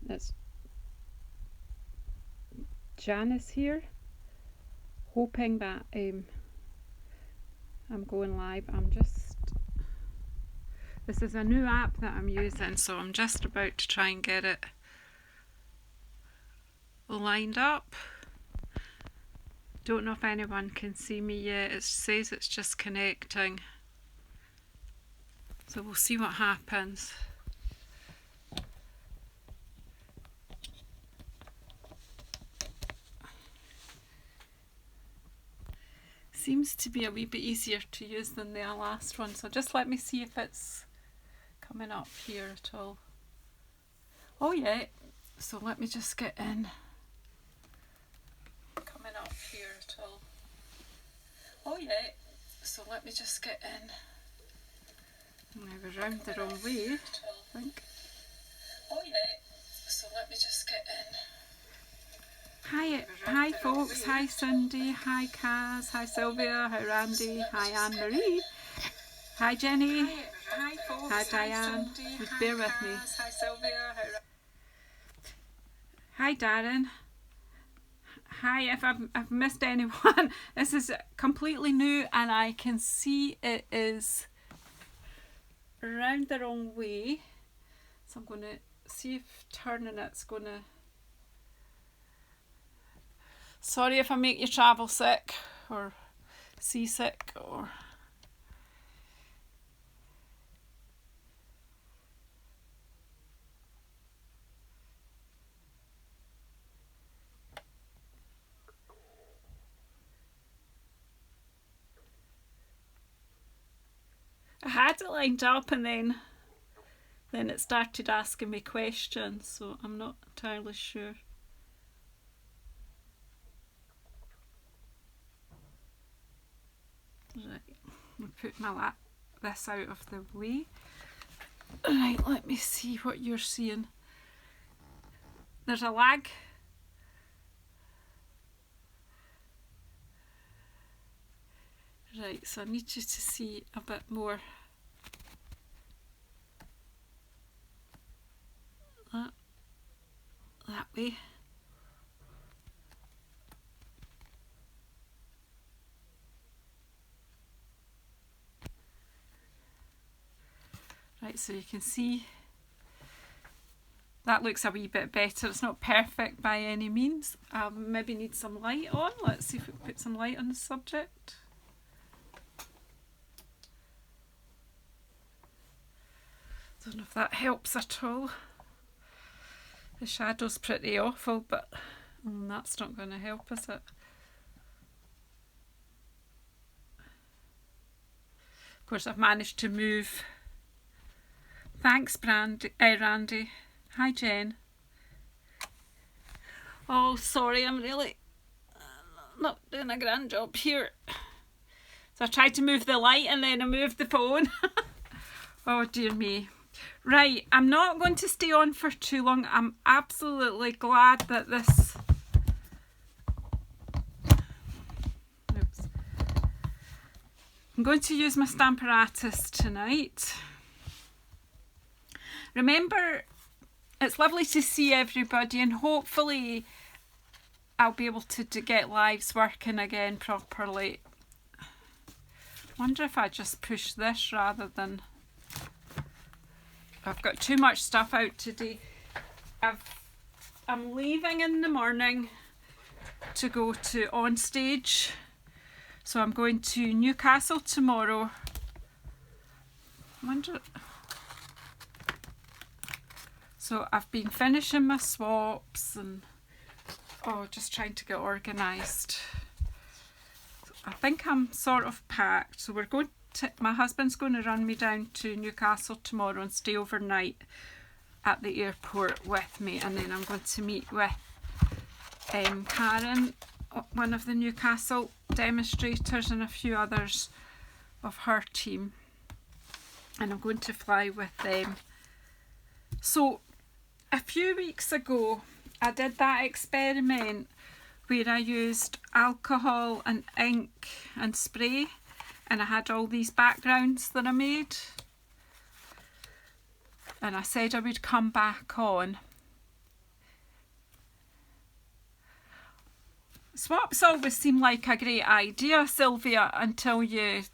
It's Janice here, hoping that I'm going live. This is a new app that I'm using, so I'm just about to try and get it lined up. Don't know if anyone can see me yet. It says it's just connecting, so we'll see what happens. Seems to be a wee bit easier to use than the last one, so just let me see if it's coming up here at all. Oh yeah, so let me just get in. Coming up here at all. Oh yeah, so let me just get in. I was round the wrong way, I think. Oh yeah, so let me just get in. Hi folks, hi Cindy, hi Kaz, hi Sylvia, hi Randy, hi Anne-Marie, hi Jenny, hi folks, hi Diane, just bear with me. Hi Sylvia, hi Darren, hi, if I've missed anyone, this is completely new and I can see it is round the wrong way, so I'm going to see if turning it's going to... Sorry if I make you travel sick or seasick or... I had it lined up and then it started asking me questions, so I'm not entirely sure. Right, I'll put this out of the way. Right, let me see what you're seeing. There's a lag. Right, so I need you to see a bit more. That way. Right, so you can see that looks a wee bit better. It's not perfect by any means. Maybe need some light on. Let's see if we can put some light on the subject. Don't know if that helps at all. The shadow's pretty awful, but that's not going to help, is it? Of course, I've managed to move. Thanks, Randy. Hi, Jen. Oh, sorry, I'm really not doing a grand job here. So I tried to move the light and then I moved the phone. Oh, dear me. Right, I'm not going to stay on for too long. I'm absolutely glad that this... Oops. I'm going to use my Stamparatus tonight. Remember, it's lovely to see everybody and hopefully I'll be able to get lives working again properly. I wonder if I just push this rather than... I've got too much stuff out today. I'm leaving in the morning to go to On Stage. So I'm going to Newcastle tomorrow. I wonder... So I've been finishing my swaps and just trying to get organised. I think I'm sort of packed. So my husband's going to run me down to Newcastle tomorrow and stay overnight at the airport with me, and then I'm going to meet with Karen, one of the Newcastle demonstrators, and a few others of her team, and I'm going to fly with them. So a few weeks ago I did that experiment where I used alcohol and ink and spray, and I had all these backgrounds that I made, and I said I would come back on Swaps always seem like a great idea, Sylvia, until you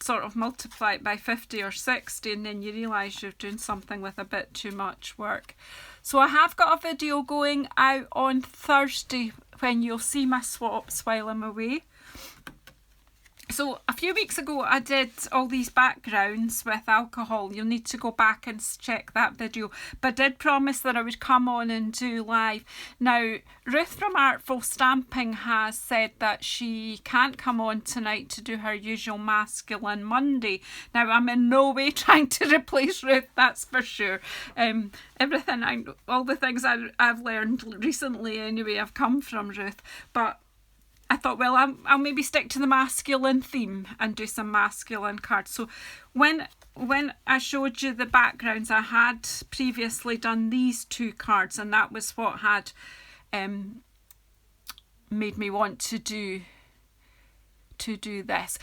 sort of multiply it by 50 or 60 and then you realise you're doing something with a bit too much work. So I have got a video going out on Thursday when you'll see my swaps while I'm away. So a few weeks ago I did all these backgrounds with alcohol. You'll need to go back and check that video. But I did promise that I would come on and do live. Now, Ruth from Artful Stamping has said that she can't come on tonight to do her usual masculine Monday. Now, I'm in no way trying to replace Ruth, that's for sure. All the things I've learned recently anyway have come from Ruth. But I thought, well, I'll maybe stick to the masculine theme and do some masculine cards. So when I showed you the backgrounds, I had previously done these 2 cards, and that was what had made me want to do this.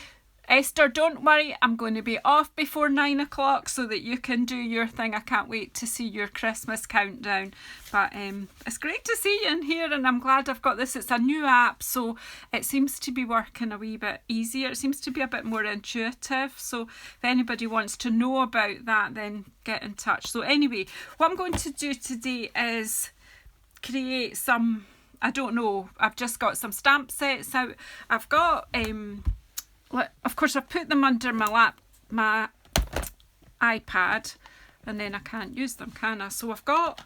Esther, don't worry, I'm going to be off before 9 o'clock so that you can do your thing. I can't wait to see your Christmas countdown. But it's great to see you in here, and I'm glad I've got this. It's a new app, so it seems to be working a wee bit easier. It seems to be a bit more intuitive. So if anybody wants to know about that, then get in touch. So anyway, what I'm going to do today is create some, I don't know, I've just got some stamp sets out. I've got of course, I've put them under my iPad, and then I can't use them, can I? So I've got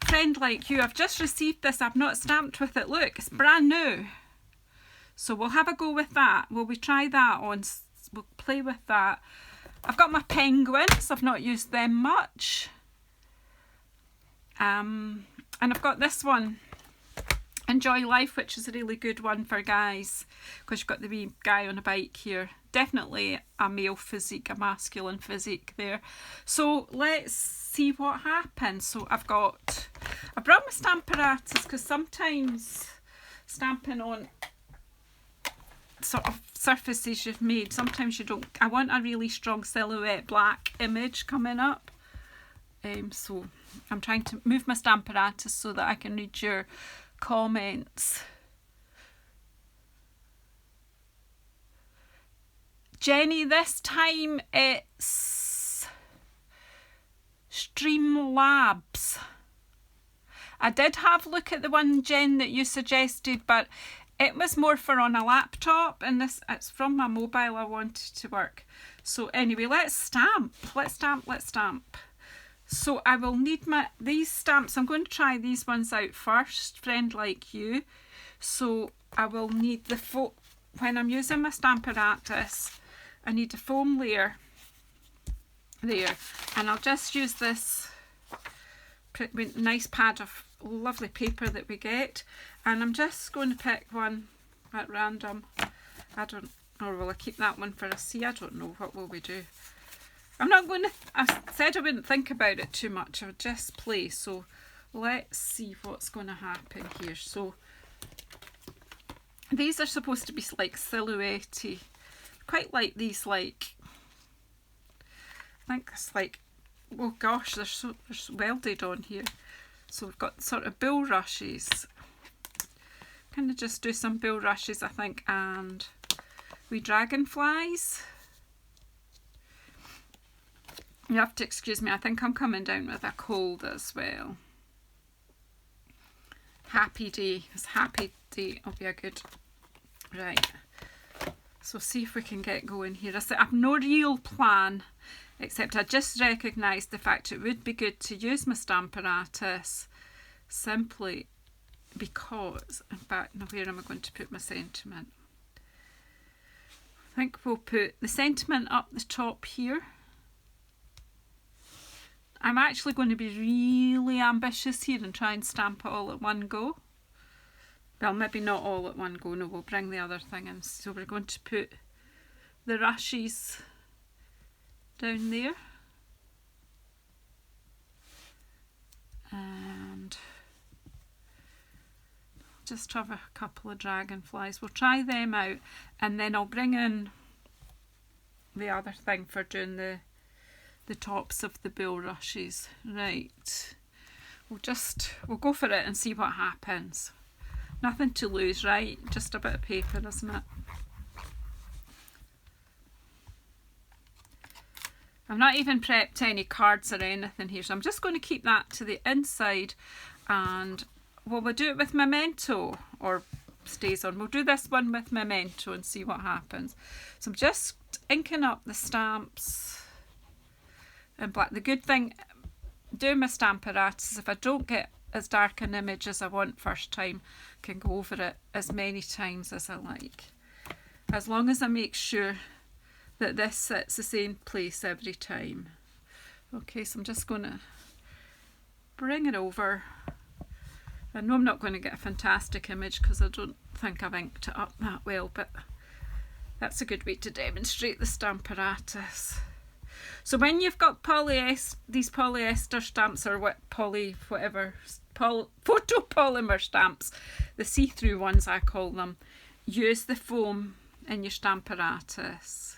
Friend Like You. I've just received this. I've not stamped with it. Look, it's brand new. So we'll have a go with that. Will we try that on? We'll play with that. I've got my penguins. I've not used them much. And I've got this one, Enjoy Life, which is a really good one for guys, because you've got the wee guy on a bike here. Definitely a male physique, a masculine physique there. So let's see what happens. So I brought my stamp apparatus, because sometimes stamping on sort of surfaces you've made, sometimes you don't, I want a really strong silhouette black image coming up. So I'm trying to move my stamp apparatus so that I can read your comments. Jenny, this time it's Streamlabs. I did have a look at the one, Jen, that you suggested, but it was more for on a laptop, and it's from my mobile. I wanted to work. So anyway, let's stamp. So I will need these stamps. I'm going to try these ones out first, Friend Like You. So I will need when I'm using my stamp apparatus, I need a foam layer there. And I'll just use this nice pad of lovely paper that we get. And I'm just going to pick one at random. Or will I keep that one for a C? I don't know. What will we do? I said I wouldn't think about it too much. I would just play. So let's see what's going to happen here. So these are supposed to be like silhouette-y. Quite like these, like, I think it's like, oh gosh, they're welded on here. So we've got sort of bulrushes. Kind of just do some bulrushes, I think, and wee dragonflies. You have to excuse me, I think I'm coming down with a cold as well. Happy day. It's happy day. It'll be a good... Right. So see if we can get going here. I've no real plan, except I just recognised the fact it would be good to use my stamp apparatus simply because... In fact, now where am I going to put my sentiment? I think we'll put the sentiment up the top here. I'm actually going to be really ambitious here and try and stamp it all at one go. Well, maybe not all at one go. No, we'll bring the other thing in. So we're going to put the rushes down there. And just have a couple of dragonflies. We'll try them out, and then I'll bring in the other thing for doing the tops of the bulrushes. Right, we'll go for it and see what happens. Nothing to lose, right? Just a bit of paper, isn't it? I've not even prepped any cards or anything here, so I'm just going to keep that to the inside, and will we do it with Memento or stays on? We'll do this one with Memento and see what happens. So I'm just inking up the stamps in black. The good thing doing my Stamparatus is if I don't get as dark an image as I want first time, I can go over it as many times as I like, as long as I make sure that this sits the same place every time. Okay, so I'm just going to bring it over. I know I'm not going to get a fantastic image because I don't think I've inked it up that well, but that's a good way to demonstrate the Stamparatus. So when you've got these polyester stamps, or photopolymer stamps, the see-through ones I call them, use the foam in your Stamparatus.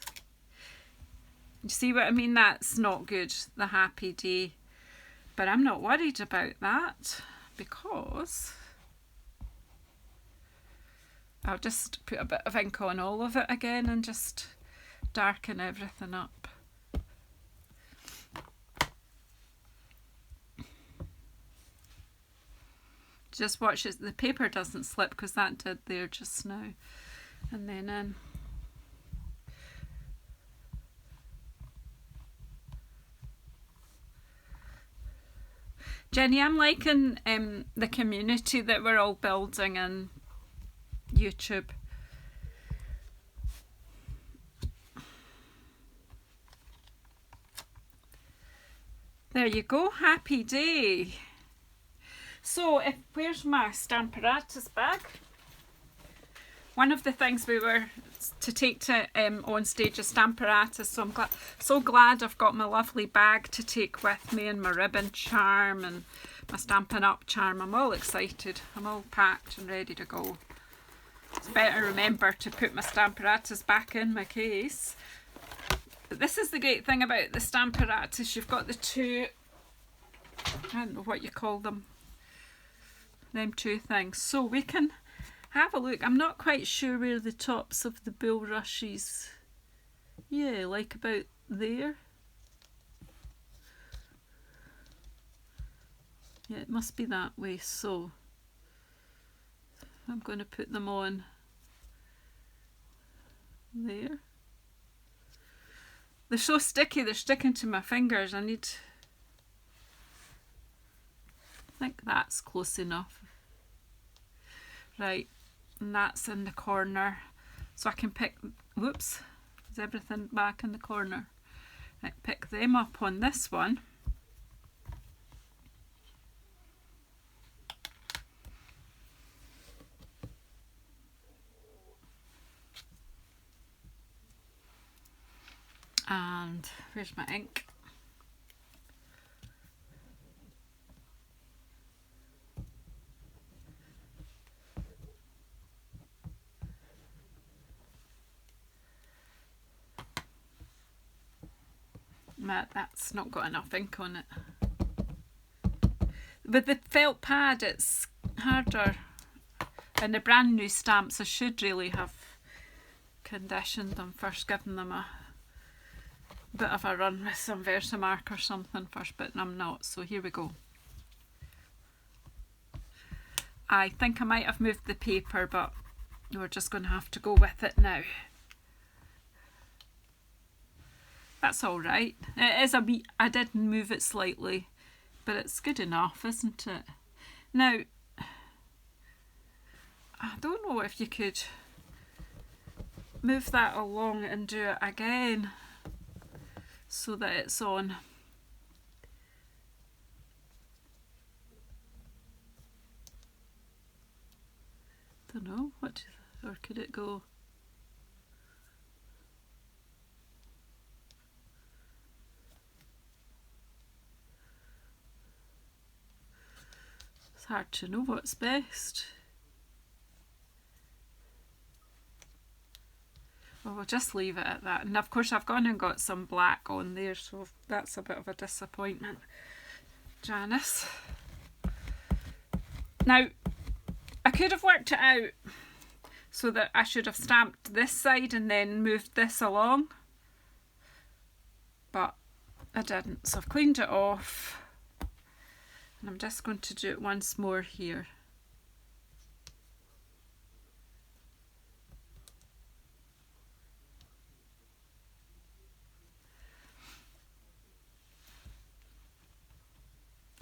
You see what I mean? That's not good, the happy day. But I'm not worried about that because I'll just put a bit of ink on all of it again and just darken everything up. Just watch it, the paper doesn't slip because that did there just now. And then in. Jenny, I'm liking the community that we're all building in YouTube. There you go, happy day. So, where's my Stamparatus bag? One of the things we were to take to on stage is Stamparatus, so I'm so glad I've got my lovely bag to take with me, and my ribbon charm and my Stampin' Up charm. I'm all excited. I'm all packed and ready to go. It's better remember to put my Stamparatus back in my case. But this is the great thing about the Stamparatus. You've got the two, I don't know what you call them two things. So we can have a look. I'm not quite sure where the tops of the bulrushes, yeah, like about there. Yeah, it must be that way. So I'm going to put them on there. They're so sticky, they're sticking to my fingers. I think that's close enough. Right, and that's in the corner. So I can pick, whoops, is everything back in the corner? Right, pick them up on this one. And where's my ink? That's not got enough ink on it. With the felt pad it's harder, and the brand new stamps I should really have conditioned them first, given them a bit of a run with some Versamark or something first, but I'm not, so here we go. I think I might have moved the paper, but we're just going to have to go with it now. That's all right. It is a wee, I did move it slightly, but it's good enough, isn't it? Now, I don't know if you could move that along and do it again so that it's on. Don't know, what, or could it go? It's hard to know what's best. Well, we'll just leave it at that. And of course I've gone and got some black on there, so that's a bit of a disappointment, Janice. Now, I could have worked it out so that I should have stamped this side and then moved this along, but I didn't, so I've cleaned it off and I'm just going to do it once more here.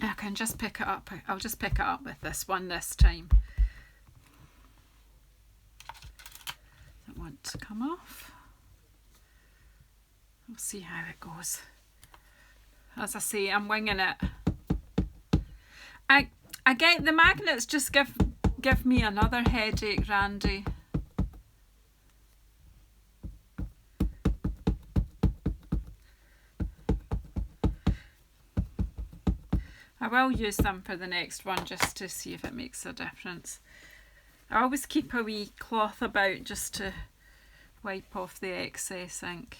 I can just pick it up. I'll just pick it up with this one this time. Don't want to come off. We'll see how it goes. As I say, I'm winging it. I get the magnets just give me another headache, Randy. I will use them for the next one just to see if it makes a difference. I always keep a wee cloth about just to wipe off the excess ink.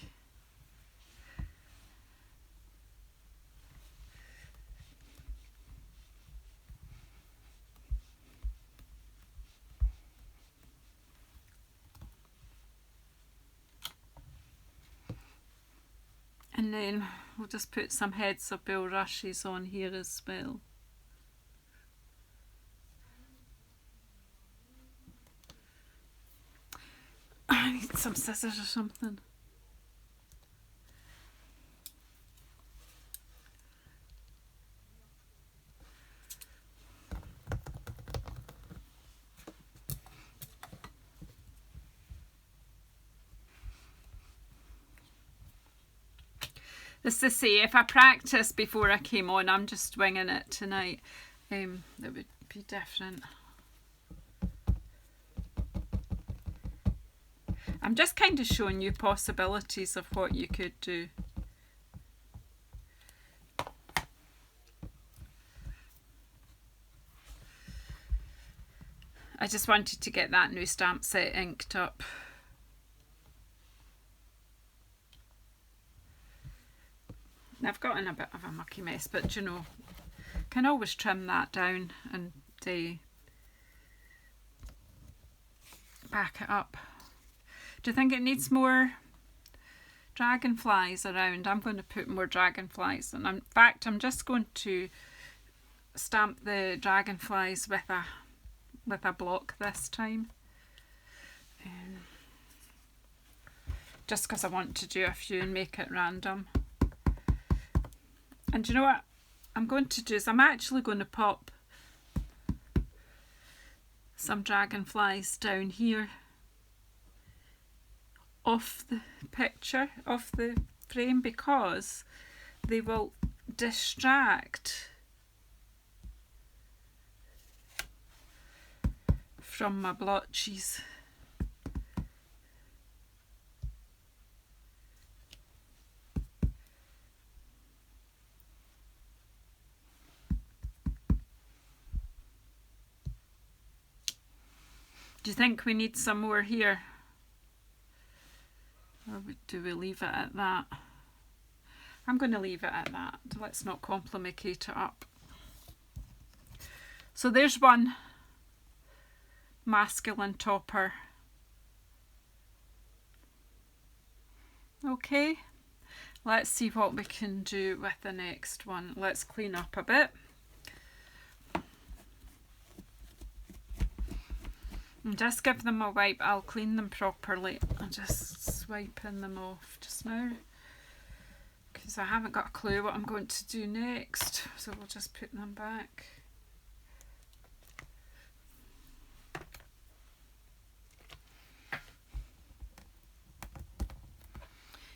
And then we'll just put some heads of bulrushes on here as well. I need some scissors or something. This is to say, if I practiced before I came on, I'm just winging it tonight. It would be different. I'm just kind of showing you possibilities of what you could do. I just wanted to get that new stamp set inked up. I've got in a bit of a mucky mess, but you know, can always trim that down and back it up. Do you think it needs more dragonflies around? I'm going to put more dragonflies, and in fact I'm just going to stamp the dragonflies with a block this time, just because I want to do a few and make it random. And you know what I'm going to do is I'm actually going to pop some dragonflies down here off the picture, off the frame, because they will distract from my blotches. Do you think we need some more here? Or do we leave it at that? I'm going to leave it at that. Let's not complicate it up. So there's one masculine topper. Okay, let's see what we can do with the next one. Let's clean up a bit. And just give them a wipe. I'll clean them properly. I'm just swiping them off just now because I haven't got a clue what I'm going to do next. So we'll just put them back.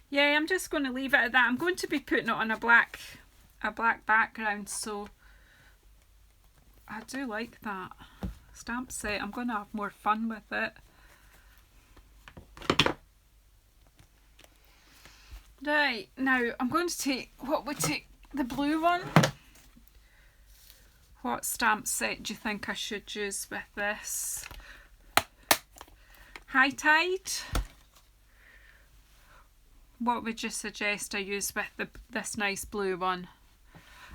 Yeah, I'm just going to leave it at that. I'm going to be putting it on a black background, so I do like that stamp set. I'm going to have more fun with it. Right, now I'm going to take, what would take the blue one? What stamp set do you think I should use with this? High Tide? What would you suggest I use with this nice blue one?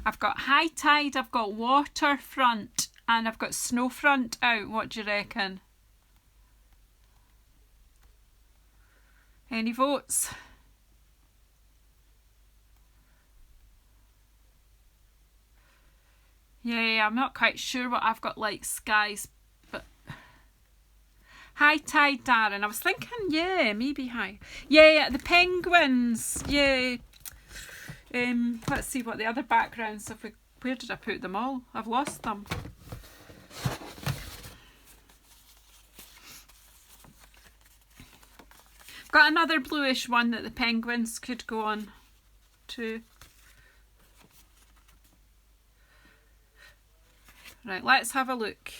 I've got High Tide, I've got Waterfront, And I've got Snowfront out. What do you reckon? Any votes? Yeah, I'm not quite sure what I've got like skies, but high tide, Darren. I was thinking, yeah, maybe high. Yeah, the penguins. Yeah. Let's see what the other backgrounds have. Where did I put them all? I've lost them. Got another bluish one that the penguins could go on to. Right, let's have a look.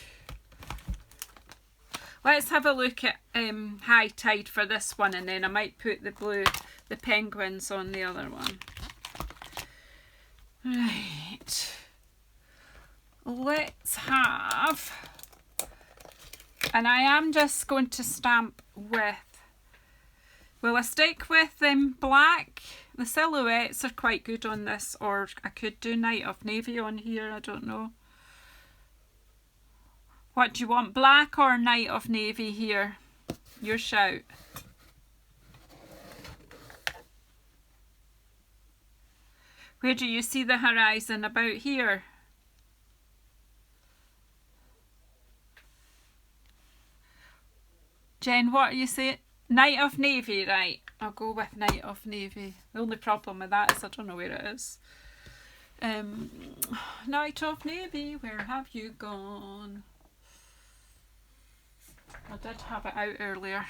Let's have a look at high tide for this one, and then I might put the penguins on the other one. Right. Let's have, and I am just going to stamp with, will I stick with black? The silhouettes are quite good on this, or I could do Night of Navy on here, I don't know. What do you want, black or Night of Navy here? Your shout. Where do you see the horizon? About here? Jen, what are you saying? Night of Navy, right. I'll go with Night of Navy. The only problem with that is I don't know where it is. Night of Navy, where have you gone? I did have it out earlier.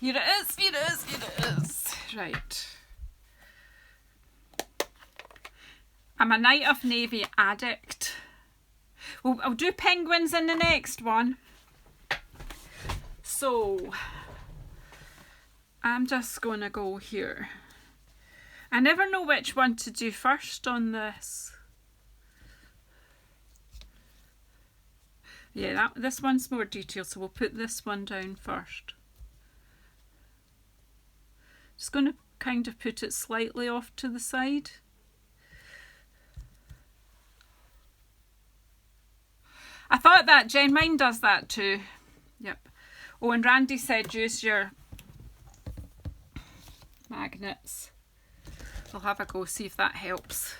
Here it is, here it is, here it is. Right. I'm a Night of Navy addict. Well, I'll do penguins in the next one. So, I'm just going to go here. I never know which one to do first on this. Yeah, this one's more detailed, so we'll put this one down first. Just going to kind of put it slightly off to the side. I thought that, Jen, mine does that too. Yep. Oh, and Randy said use your magnets. I'll have a go, see if that helps.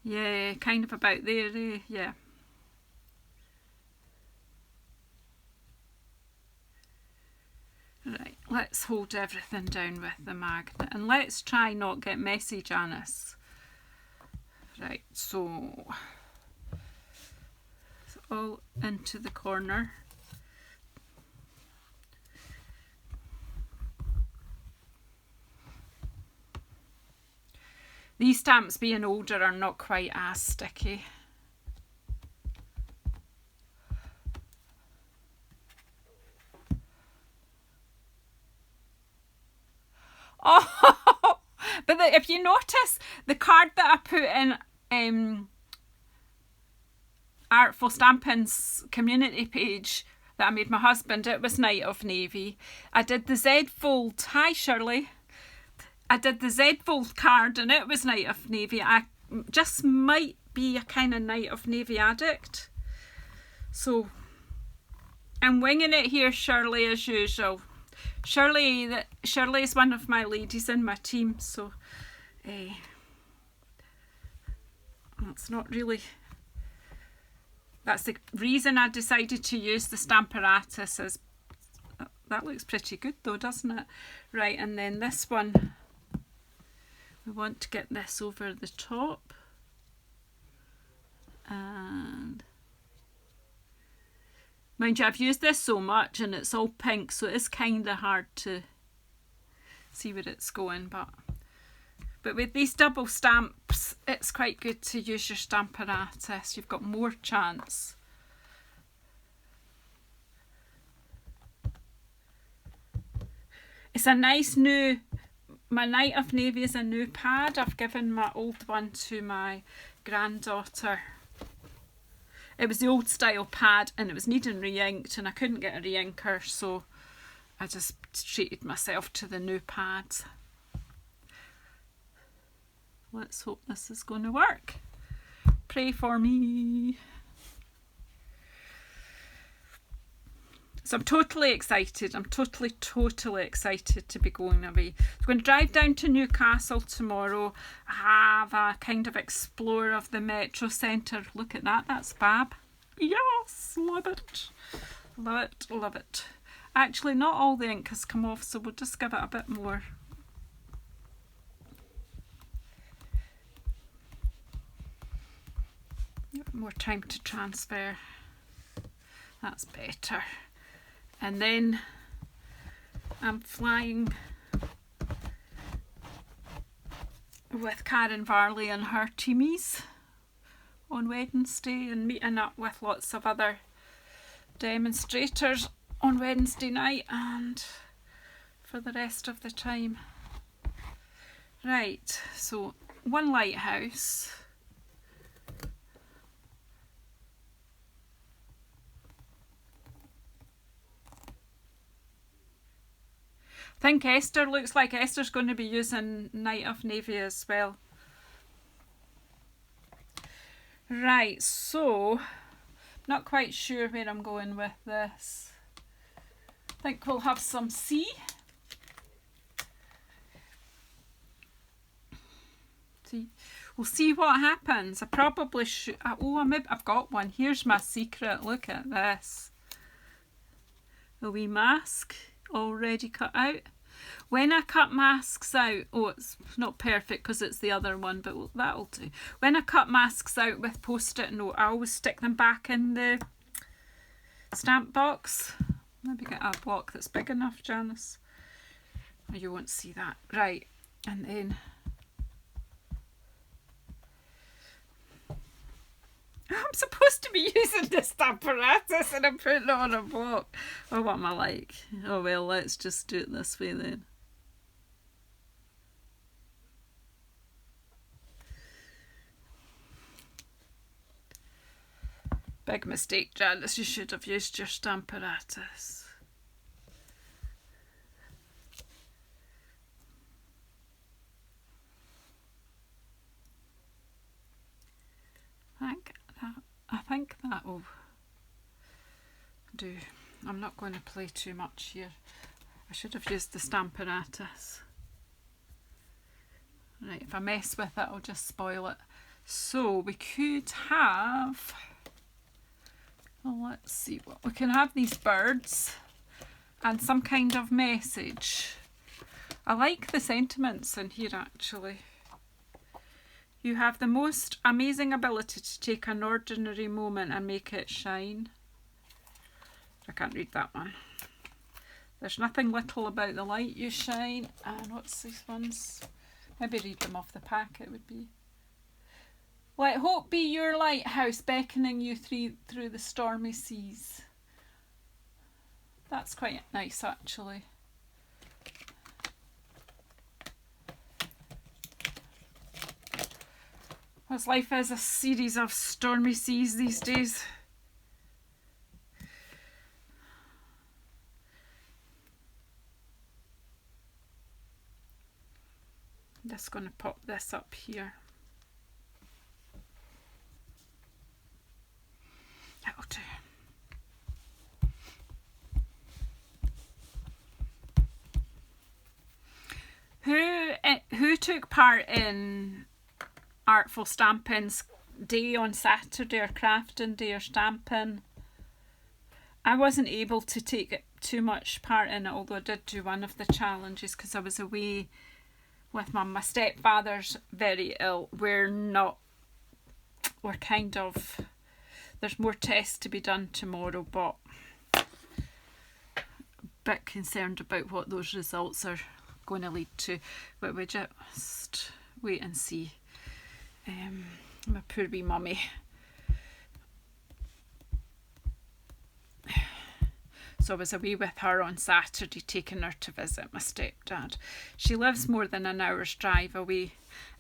Yeah, kind of about there, yeah. Right, let's hold everything down with the magnet and let's try not get messy, Janice. Right, so it's all into the corner. These stamps, being older, are not quite as sticky. Oh, but if you notice, the card that I put in Artful Stamping's community page that I made my husband, it was Night of Navy. I did the Z fold. Hi, Shirley. I did the Z fold card and it was Night of Navy. I just might be a kind of Night of Navy addict. So I'm winging it here, Shirley, as usual. Shirley is one of my ladies in my team, so that's not really, that's the reason I decided to use the Stamparatus. Is that looks pretty good though, doesn't it? Right, and then this one, we want to get this over the top, and mind you, I've used this so much and it's all pink, so it's kind of hard to see where it's going, but with these double stamps it's quite good to use your Stamparatus. You've got more chance. It's a nice new, my Night of Navy is a new pad. I've given my old one to my granddaughter. it was the old style pad and it was needing re-inked and I couldn't get a re-inker, so I just treated myself to the new pads. Let's hope this is going to work. Pray for me. So I'm totally excited. I'm totally excited to be going away. I'm going to drive down to Newcastle tomorrow, have a kind of explore of the Metro Centre. Look at that, that's fab. Yes, love it. Love it, love it. Actually, not all the ink has come off, so we'll just give it a bit more. More time to transfer. That's better. And then I'm flying with Karen Varley and her teamies on Wednesday and meeting up with lots of other demonstrators on Wednesday night and for the rest of the time. Right, so one lighthouse. I think Esther, looks like Esther's going to be using Night of Navy as well. Right, so not quite sure where I'm going with this. I think we'll have some sea. We'll see what happens. I probably should. Oh, I've got one. Here's my secret. Look at this. A wee mask already cut out. When I cut masks out, oh, it's not perfect because it's the other one, but that'll do. When I cut masks out with post-it note, I always stick them back in the stamp box. Maybe get a block that's big enough, Janice. Oh, you won't see that. Right, and then I'm supposed to be using this apparatus and I'm putting it on a block. Oh, what am I like? Oh well, let's just do it this way then. Big mistake, Janice. You should have used your stamparatus. I think that'll do. I'm not going to play too much here. I should have used the stamparatus. Right, if I mess with it, I'll just spoil it. So we could have, well, let's see what we can have. These birds and some kind of message. I like the sentiments in here actually. You have the most amazing ability to take an ordinary moment and make it shine. I can't read that one. There's nothing little about the light you shine. And what's these ones? Maybe read them off the packet would be. Let hope be your lighthouse, beckoning you through the stormy seas. That's quite nice actually. As life is a series of stormy seas these days. I'm just going to pop this up here. That'll do. Who took part in Artful Stamping's day on Saturday, or crafting day, or stamping? I wasn't able to take too much part in it, although I did do one of the challenges because I was away with Mum. My stepfather's very ill. We're kind of, there's more tests to be done tomorrow, but a bit concerned about what those results are going to lead to, but we just wait and see. My poor wee mummy. So I was away with her on Saturday, taking her to visit my stepdad. She lives more than an hour's drive away.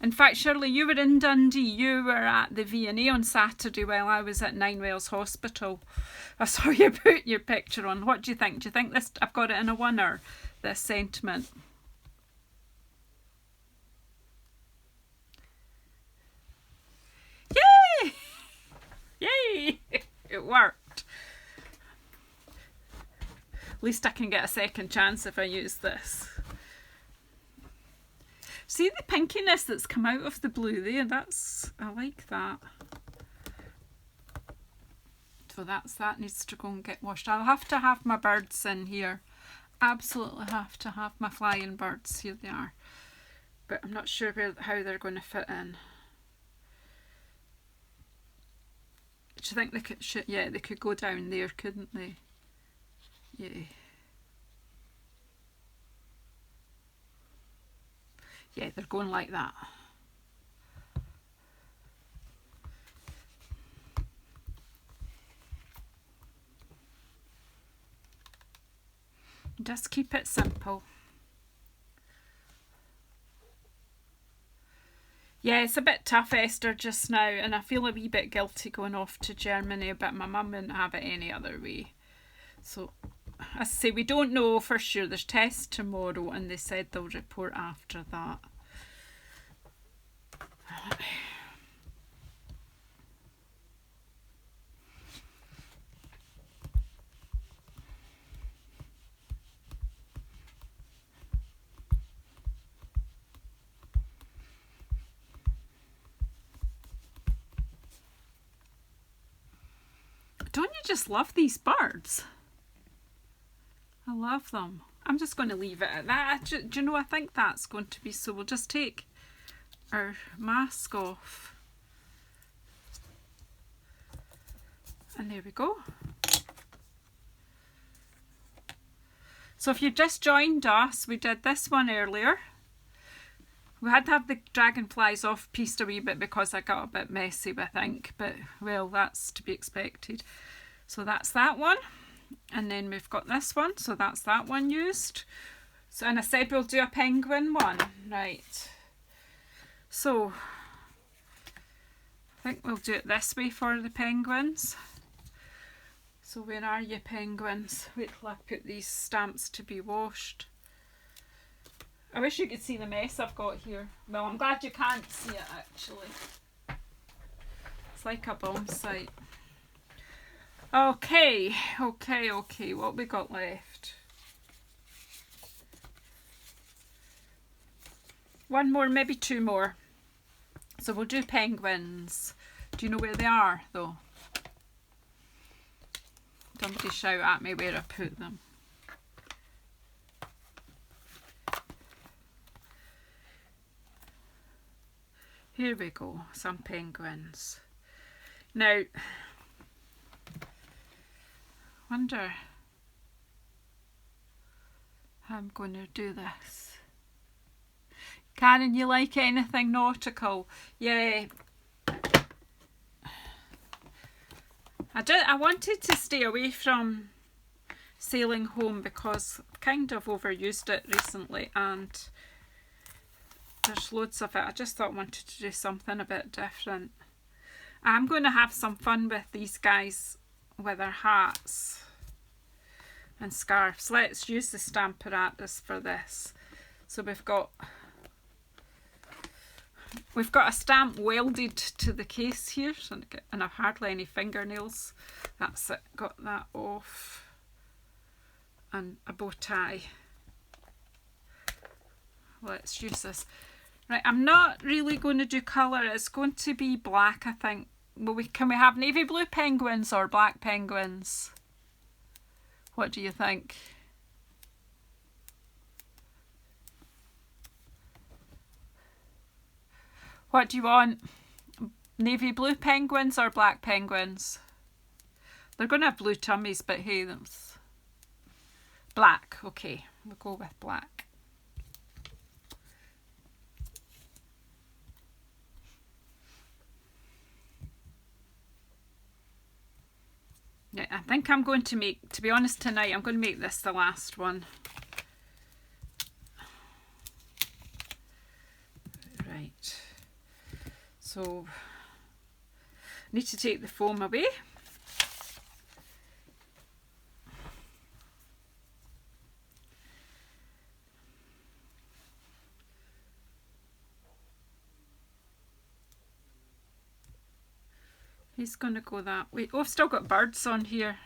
In fact, Shirley, you were in Dundee. You were at the V&A on Saturday while I was at Ninewells Hospital. I saw you put your picture on. What do you think? Do you think this? I've got it in a winner, this sentiment? Yay! Yay! It worked. At least I can get a second chance if I use this. See the pinkiness that's come out of the blue there? I like that. So that needs to go and get washed. I'll have to have my birds in here. Absolutely have to have my flying birds. Here they are. But I'm not sure how they're going to fit in. Do you think they could? Yeah, they could go down there, couldn't they? Yeah. Yeah, they're going like that. Just keep it simple. Yeah, it's a bit tough, Esther, just now, and I feel a wee bit guilty going off to Germany, but my mum wouldn't have it any other way. So, as I say, we don't know for sure. There's tests tomorrow, and they said they'll report after that. Don't you just love these birds? I love them. I'm just going to leave it at that. Do you know, I think that's going to be, so we'll just take our mask off. And there we go. So if you've just joined us, we did this one earlier. We had to have the dragonflies off pieced a wee bit because I got a bit messy with ink, but well, that's to be expected. So that's that one. And then we've got this one, so that's that one used. So, and I said we'll do a penguin one, right. So, I think we'll do it this way for the penguins. So where are you, penguins? Wait till I put these stamps to be washed. I wish you could see the mess I've got here. Well, I'm glad you can't see it actually. It's like a bomb site. Okay, what we got left? One more, maybe two more. So we'll do penguins. Do you know where they are though? Somebody shout at me where I put them. Here we go, some penguins. Now, wonder how I'm going to do this. Karen, you like anything nautical? Yeah. I wanted to stay away from sailing home because I've kind of overused it recently and there's loads of it. I just thought I wanted to do something a bit different. I'm going to have some fun with these guys with their hats and scarves. Let's use the Stamparatus for this. So we've got a stamp welded to the case here, and I've hardly any fingernails. That's it, got that off. And a bow tie. Let's use this. Right, I'm not really going to do colour, it's going to be black, I think. Well, can we have navy blue penguins or black penguins? What do you think? What do you want? Navy blue penguins or black penguins? They're going to have blue tummies, but hey, that's black. Okay, we'll go with black. Yeah, I think I'm going to make, to be honest tonight, I'm going to make this the last one. Right. So, I need to take the foam away. He's going to go that way. Oh, I've still got birds on here.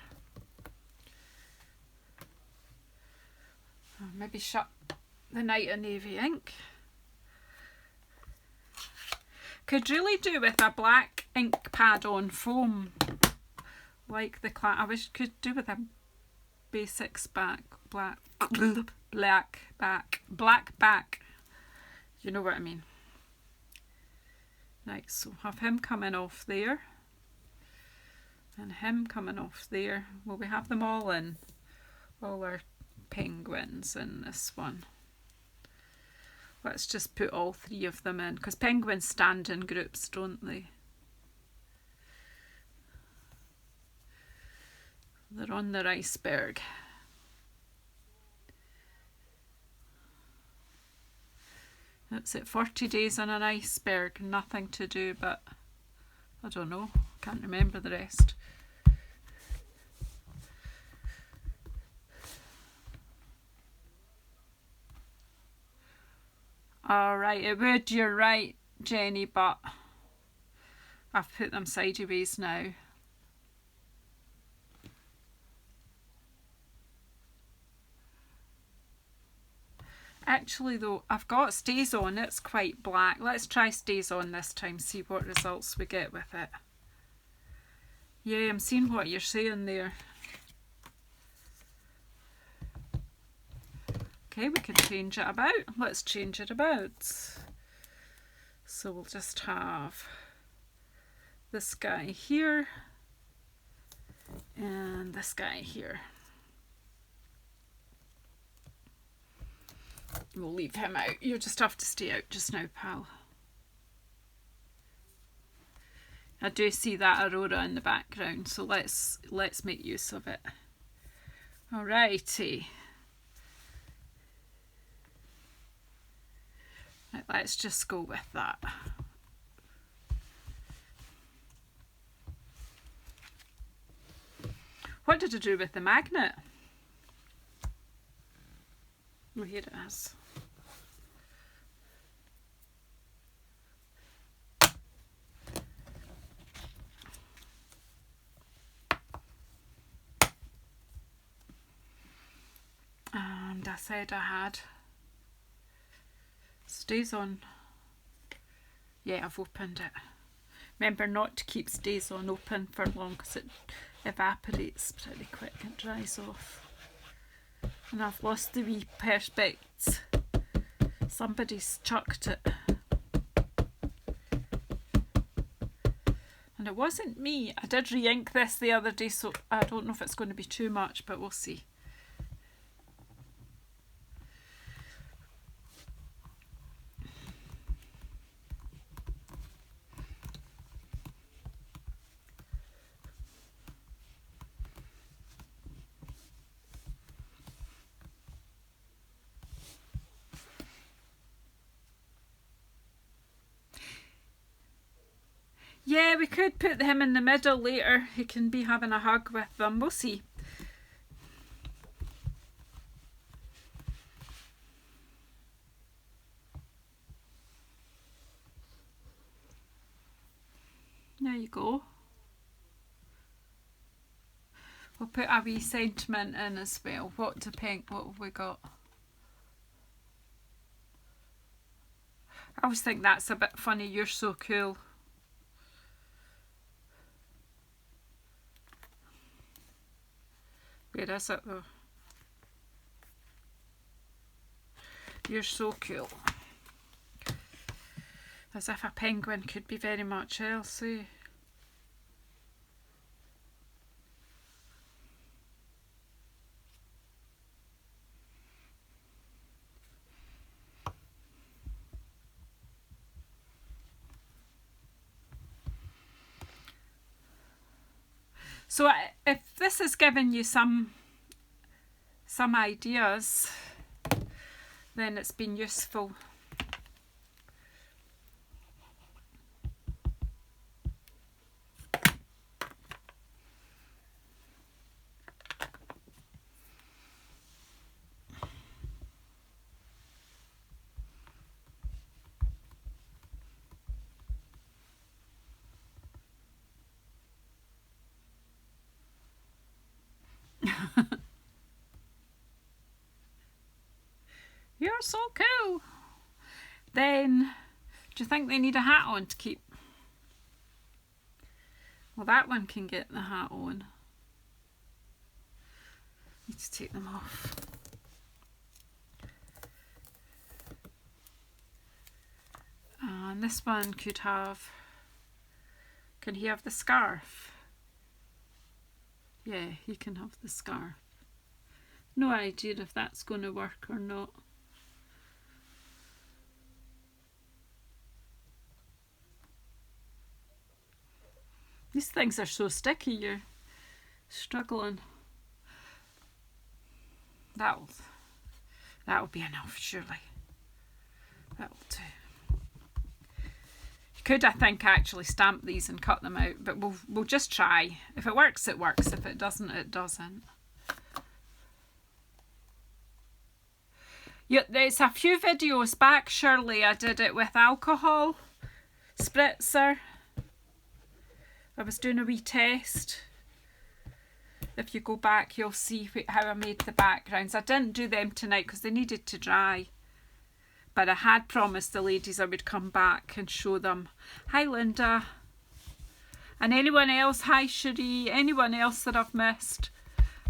Oh, maybe shut the night of navy ink. Could really do with a black ink pad on foam, like the I wish could do with a basics back, black back. You know what I mean. Right, so have him coming off there, and him coming off there. Well, we have them all in, all our penguins in this one. Let's just put all three of them in, because penguins stand in groups, don't they? They're on their iceberg. That's it, 40 days on an iceberg, nothing to do but, I don't know, can't remember the rest. Alright, it would, you're right, Jenny, but I've put them sideways now. Actually though, I've got stays on, it's quite black. Let's try stays on this time, see what results we get with it. Yeah, I'm seeing what you're saying there. Okay, we can change it about. Let's change it about. So we'll just have this guy here and this guy here. We'll leave him out. You just have to stay out just now, pal. I do see that aurora in the background, so let's make use of it. Alrighty. Right, let's just go with that. What did I do with the magnet? Oh, here it is. And I said I had stays on. Yeah, I've opened it. Remember not to keep stays on open for long because it evaporates pretty quick and dries off. And I've lost the wee perspex. Somebody's chucked it. And it wasn't me. I did re-ink this the other day, so I don't know if it's going to be too much, but we'll see. Yeah, we could put him in the middle later. He can be having a hug with them. We'll see. There you go. We'll put a wee sentiment in as well. What have we got? I always think that's a bit funny. You're so cool. Where is it though? You're so cool. As if a penguin could be very much else, eh? So if this has given you some ideas, then it's been useful. You're so cool. Then, do you think they need a hat on to keep? Well, that one can get the hat on. Need to take them off. And this one could have, can he have the scarf? Yeah, he can have the scarf. No idea if that's going to work or not. These things are so sticky, you're struggling. That'll be enough, surely. That'll do. You could, I think, actually stamp these and cut them out, but we'll just try. If it works, it works. If it doesn't, it doesn't. Yeah, there's a few videos back, surely I did it with alcohol spritzer. I was doing a wee test. If you go back, you'll see how I made the backgrounds. I didn't do them tonight because they needed to dry. But I had promised the ladies I would come back and show them. Hi, Linda. And anyone else, hi, Cherie. Anyone else that I've missed,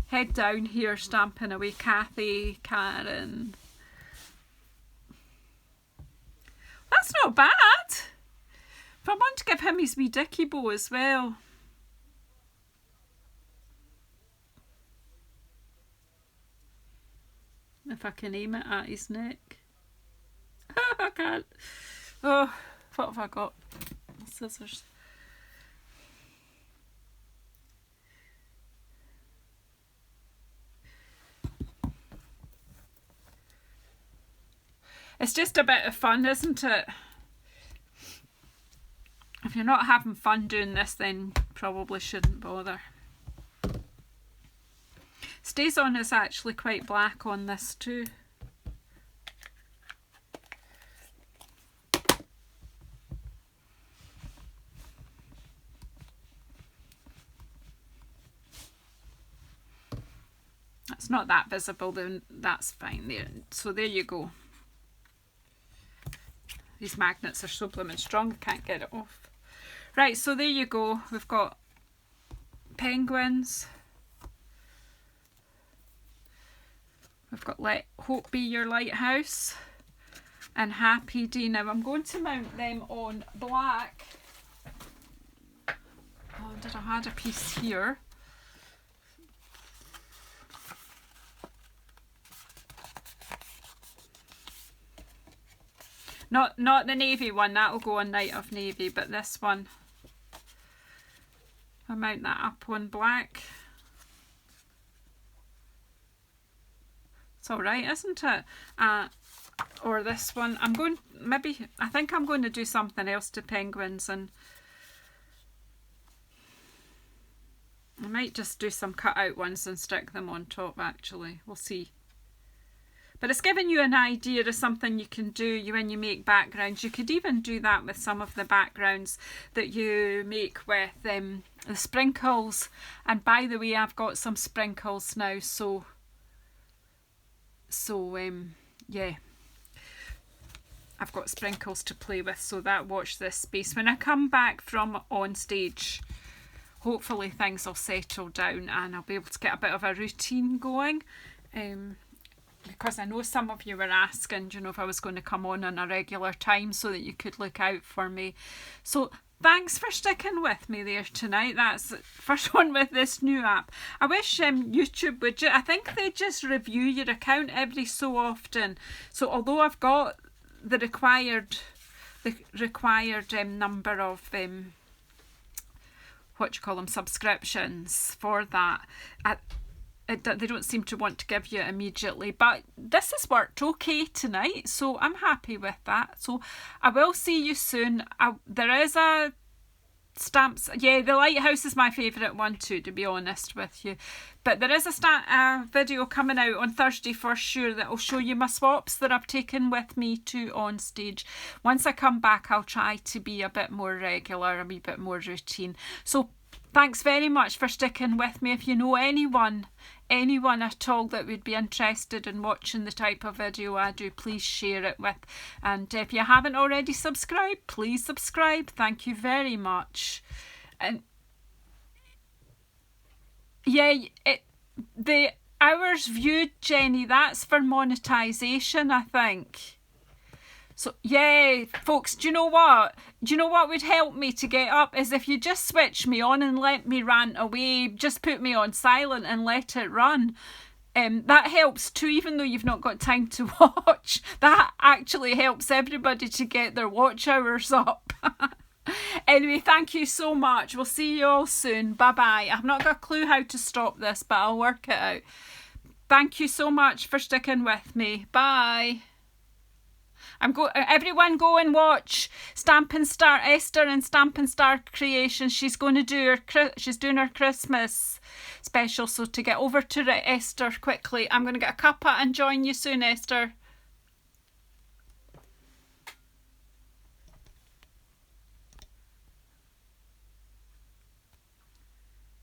head down here, stamping away. Kathy, Karen. That's not bad. But I want to give him his wee dicky bow as well. If I can aim it at his neck. I can't. Oh, what have I got? Scissors. It's just a bit of fun, isn't it? If you're not having fun doing this, then probably shouldn't bother. StazOn is actually quite black on this too. It's not that visible, then that's fine there. So there you go. These magnets are so blooming strong, I can't get it off. Right, so there you go. We've got penguins. We've got Let Hope Be Your Lighthouse and Happy Day. Now I'm going to mount them on black. Oh, did I had a piece here? Not the navy one, that'll go on Night of Navy, but this one, I'll mount that up on black. It's alright, isn't it? Or this one, I think I'm going to do something else to penguins, and I might just do some cut out ones and stick them on top actually, we'll see. But it's giving you an idea of something you can do when you make backgrounds. You could even do that with some of the backgrounds that you make with the sprinkles. And by the way, I've got some sprinkles now, so yeah. I've got sprinkles to play with, so that watch this space. When I come back from on stage, hopefully things will settle down and I'll be able to get a bit of a routine going. Because I know some of you were asking, you know, if I was going to come on a regular time so that you could look out for me. So thanks for sticking with me there tonight. That's the first one with this new app. I wish YouTube would, I think they just review your account every so often. So although I've got the required number of subscriptions for that. They don't seem to want to give you it immediately, but this has worked okay tonight, so I'm happy with that. So I will see you soon. There is a stamps. Yeah, the lighthouse is my favourite one too, to be honest with you. But there is a video coming out on Thursday for sure that will show you my swaps that I've taken with me to on stage. Once I come back, I'll try to be a bit more regular, a wee bit more routine. So thanks very much for sticking with me. If you know anyone at all that would be interested in watching the type of video I do, please share it with. And if you haven't already subscribed, please subscribe. Thank you very much. And yeah, the hours viewed, Jenny, that's for monetisation, I think. So yeah, folks, do you know what? Do you know what would help me to get up is if you just switch me on and let me rant away, just put me on silent and let it run. That helps too, even though you've not got time to watch. That actually helps everybody to get their watch hours up. Anyway, thank you so much. We'll see you all soon. Bye-bye. I've not got a clue how to stop this, but I'll work it out. Thank you so much for sticking with me. Bye. Everyone go and watch Stampin' Star Esther and Stampin' Star Creations. She's doing her Christmas special. So to get over to Esther quickly, I'm going to get a cuppa and join you soon, Esther.